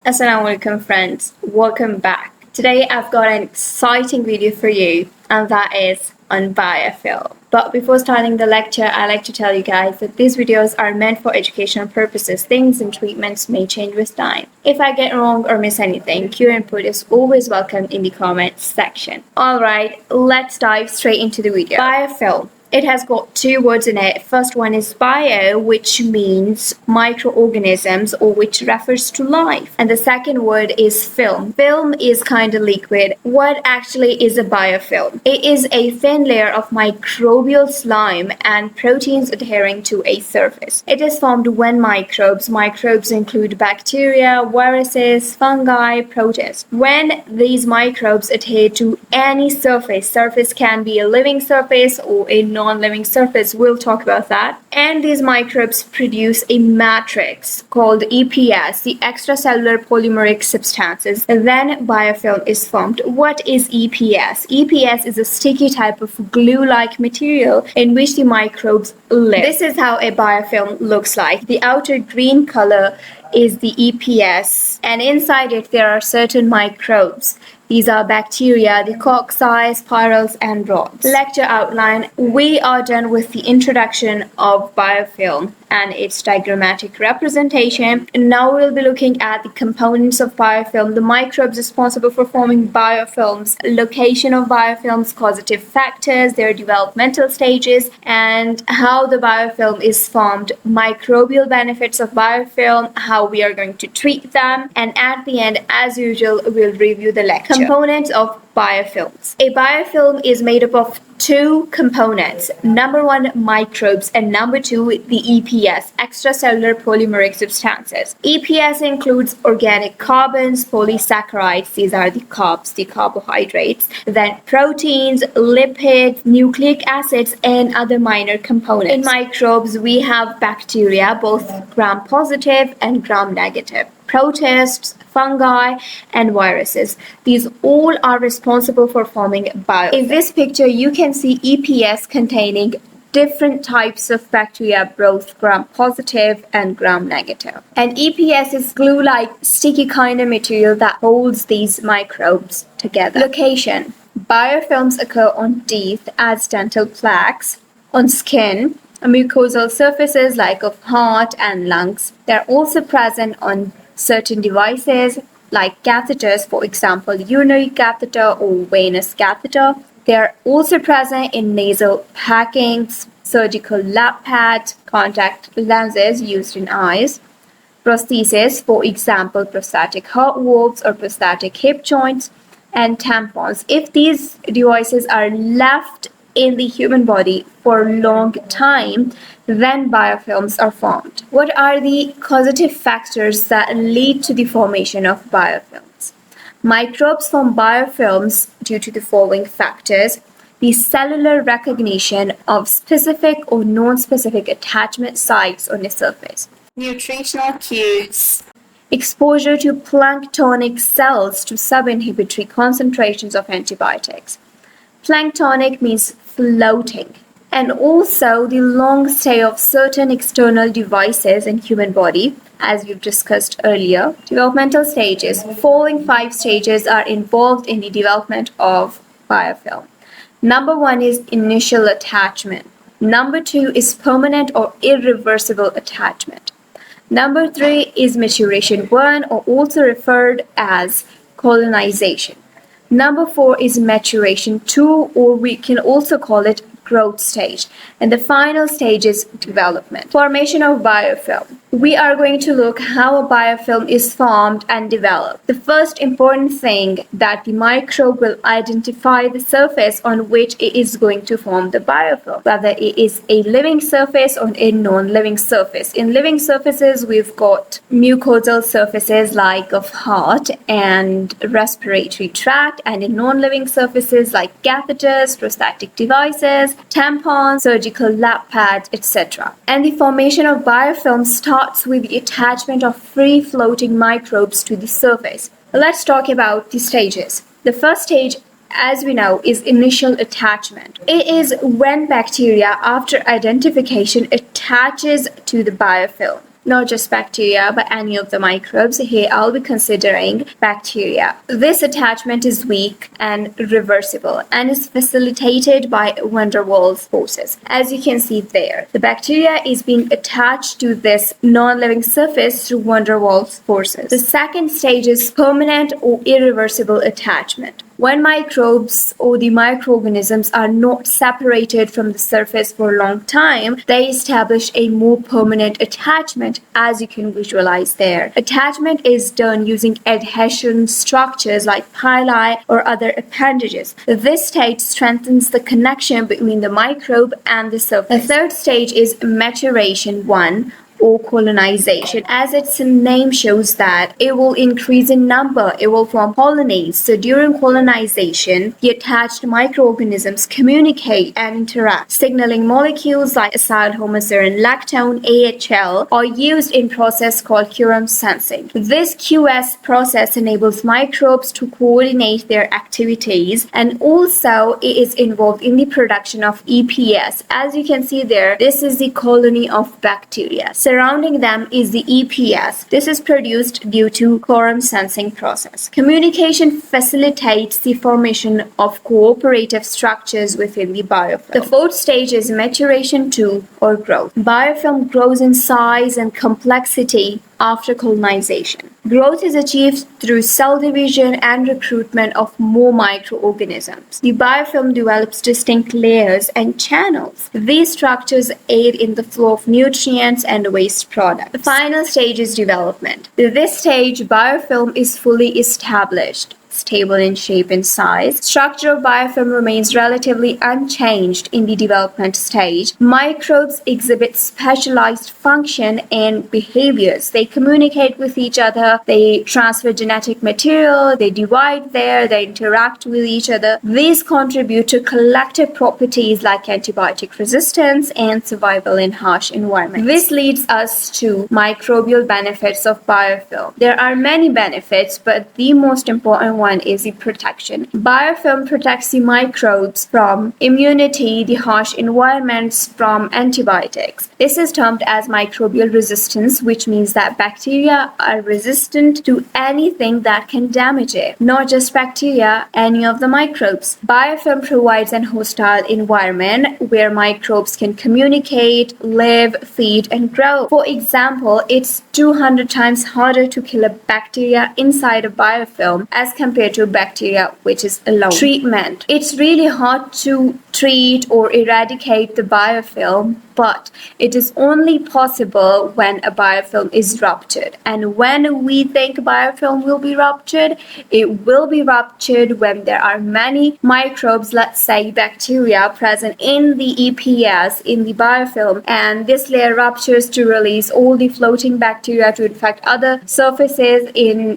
Alaikum friends, welcome back. Today I've got an exciting video for you, and that is on biofilm. But before starting the lecture, I like to tell you guys that these videos are meant for educational purposes. Things and treatments may change with time. If I get wrong or miss anything, your input is always welcome in the comments section. Alright, let's dive straight into the video. Biofilm. It has got two words in it. First one is bio, which means microorganisms or which refers to life. And the second word is film. Film is kind of liquid. What actually is a biofilm? It is a thin layer of microbial slime and proteins adhering to a surface. It is formed when microbes include bacteria, viruses, fungi, protists. When these microbes adhere to any surface can be a living surface or a non-living surface, we'll talk about that. And these microbes produce a matrix called EPS, the extracellular polymeric substances. And then biofilm is formed. What is EPS? EPS is a sticky type of glue-like material in which the microbes live. This is how a biofilm looks like. The outer green color is the EPS, and inside it there are certain microbes. These are bacteria, the cocci, spirals, and rods. Lecture outline. We are done with the introduction of biofilm and its diagrammatic representation. Now we'll be looking at the components of biofilm, the microbes responsible for forming biofilms, location of biofilms, causative factors, their developmental stages, and how the biofilm is formed, microbial benefits of biofilm, how we are going to treat them, and at the end, as usual, we'll review the lecture. Components of biofilms. A biofilm is made up of two components. Number one, microbes, and number two, the EPS, extracellular polymeric substances. EPS includes organic carbons, polysaccharides, these are the carbs, the carbohydrates, then proteins, lipids, nucleic acids, and other minor components. In microbes, we have bacteria, both gram-positive and gram-negative, protists, fungi, and viruses. These all are responsible for forming biofilm. In this picture, you can see EPS containing different types of bacteria, both gram-positive and gram-negative. And EPS is glue-like, sticky kind of material that holds these microbes together. Location. Biofilms occur on teeth as dental plaques, on skin, mucosal surfaces like of heart and lungs. They're also present on certain devices like catheters, for example, urinary catheter or venous catheter. They are also present in nasal packings, surgical lap pads, contact lenses used in eyes, prostheses, for example, prosthetic heart valves or prosthetic hip joints, and tampons. If these devices are left in the human body for a long time, then biofilms are formed. What are the causative factors that lead to the formation of biofilms? Microbes form biofilms due to the following factors: the cellular recognition of specific or non-specific attachment sites on a surface, nutritional cues, exposure to planktonic cells to sub-inhibitory concentrations of antibiotics. Planktonic means floating. And also the long stay of certain external devices in human body, as we've discussed earlier. Developmental stages. Following 5 stages are involved in the development of biofilm. Number 1 is initial attachment. Number 2 is permanent or irreversible attachment. Number 3 is maturation 1, or also referred as colonization. Number 4 is maturation 2, or we can also call it growth stage. And the final stage is development. Formation of biofilm. We are going to look how a biofilm is formed and developed. The first important thing that the microbe will identify the surface on which it is going to form the biofilm, whether it is a living surface or a non-living surface. In living surfaces, we've got mucosal surfaces like of heart and respiratory tract, and in non-living surfaces like catheters, prosthetic devices, tampons, surgical lap pads, etc. And the formation of biofilm starts with the attachment of free-floating microbes to the surface. Let's talk about the stages. The first stage, as we know, is initial attachment. It is when bacteria, after identification, attaches to the biofilm. not just bacteria, but any of the microbes. Here I'll be considering bacteria. This attachment is weak and reversible and is facilitated by van der Waals forces. As you can see there, the bacteria is being attached to this non-living surface through van der Waals forces. The second stage is permanent or irreversible attachment. When microbes or the microorganisms are not separated from the surface for a long time, they establish a more permanent attachment, as you can visualize there. Attachment is done using adhesion structures like pili or other appendages. This stage strengthens the connection between the microbe and the surface. The third stage is maturation 1, or colonization. As its name shows that it will increase in number, it will form colonies. So during colonization, the attached microorganisms communicate and interact. Signaling molecules like acetylhomoserine lactone, AHL, are used in process called quorum sensing. This QS process enables microbes to coordinate their activities, and also it is involved in the production of EPS. As you can see there, this is the colony of bacteria. Surrounding them is the EPS. This is produced due to quorum sensing process. Communication facilitates the formation of cooperative structures within the biofilm. The fourth stage is maturation 2, or growth. Biofilm grows in size and complexity after colonization. Growth is achieved through cell division and recruitment of more microorganisms. The biofilm develops distinct layers and channels. These structures aid in the flow of nutrients and waste products. The final stage is development. At this stage, biofilm is fully established, stable in shape and size. Structure of biofilm remains relatively unchanged in the development stage. Microbes exhibit specialized function and behaviors. They communicate with each other, they transfer genetic material, they divide there, they interact with each other. These contribute to collective properties like antibiotic resistance and survival in harsh environments. This leads us to microbial benefits of biofilm. There are many benefits, but the most important one is the protection. Biofilm protects the microbes from immunity, the harsh environments, from antibiotics. This is termed as microbial resistance, which means that bacteria are resistant to anything that can damage it. Not just bacteria, any of the microbes. Biofilm provides an hostile environment where microbes can communicate, live, feed, and grow. For example, it's 200 times harder to kill a bacteria inside a biofilm as compared to bacteria which is alone. Treatment. It's really hard to treat or eradicate the biofilm, but it is only possible when a biofilm is ruptured. And when we think biofilm will be ruptured, it will be ruptured when there are many microbes, let's say bacteria, present in the EPS, in the biofilm, and this layer ruptures to release all the floating bacteria to infect other surfaces.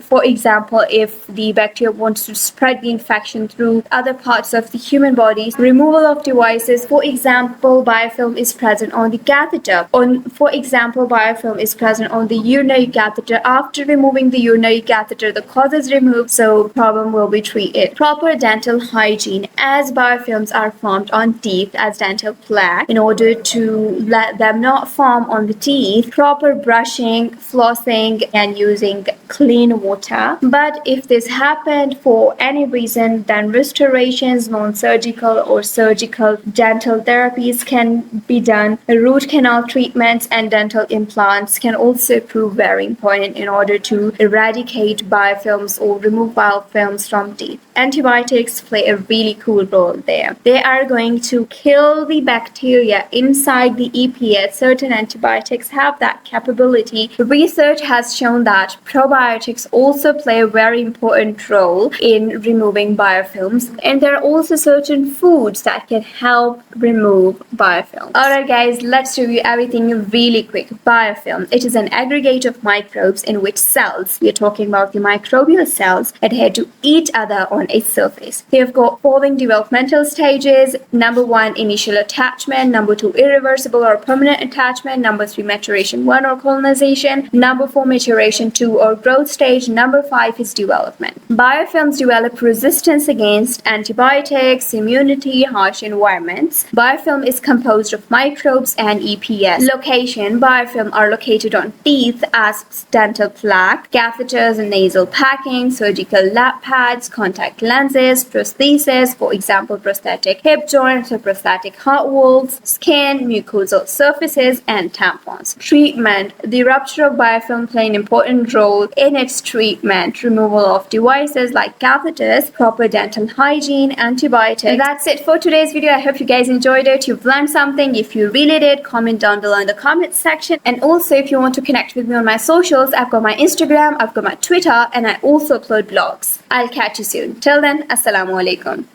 For example, if the bacteria wants to spread the infection through other parts of the human body. Removal of devices. For example, biofilm is present on the catheter. For example, biofilm is present on the urinary catheter. After removing the urinary catheter, the cause is removed, so problem will be treated. Proper dental hygiene. As biofilms are formed on teeth as dental plaque, in order to let them not form on the teeth, proper brushing, flossing, and using clean water. But if this happened for any reason, then restorations, non-surgical or surgical dental therapies can be done. Root canal treatments and dental implants can also prove very important in order to eradicate biofilms or remove biofilms from teeth. Antibiotics play a really cool role there. They are going to kill the bacteria inside the EPS. Certain antibiotics have that capability. Research has shown that probiotics also play a very important role in removing biofilms, and there are also certain foods that can help remove biofilms. Alright guys, let's review everything really quick. Biofilm, it is an aggregate of microbes in which cells, we are talking about the microbial cells, adhere to each other on a surface. They have got following developmental stages. Number 1, initial attachment. Number 2, irreversible or permanent attachment. Number 3, maturation 1 or colonization. Number 4, maturation 2 or growth stage. Number 5 is development. Biofilms develop resistance against antibiotics, immunity, harsh environments. Biofilm is composed of microbes and EPS. Location: biofilm are located on teeth as dental plaque, catheters and nasal packing, surgical lap pads, contact lenses, prostheses, for example prosthetic hip joints or prosthetic heart valves, skin, mucosal surfaces, and tampons. Treatment: the rupture of biofilm play an important role in its treatment, removal of devices like catheters, proper dental hygiene, antibiotics. And that's it for today's video. I hope you guys enjoyed it. You've learned something. If you really did, comment down below in the comment section. And also, if you want to connect with me on my socials, I've got my Instagram, I've got my Twitter, and I also upload blogs. I'll catch you soon. Till then, Assalamu Alaikum.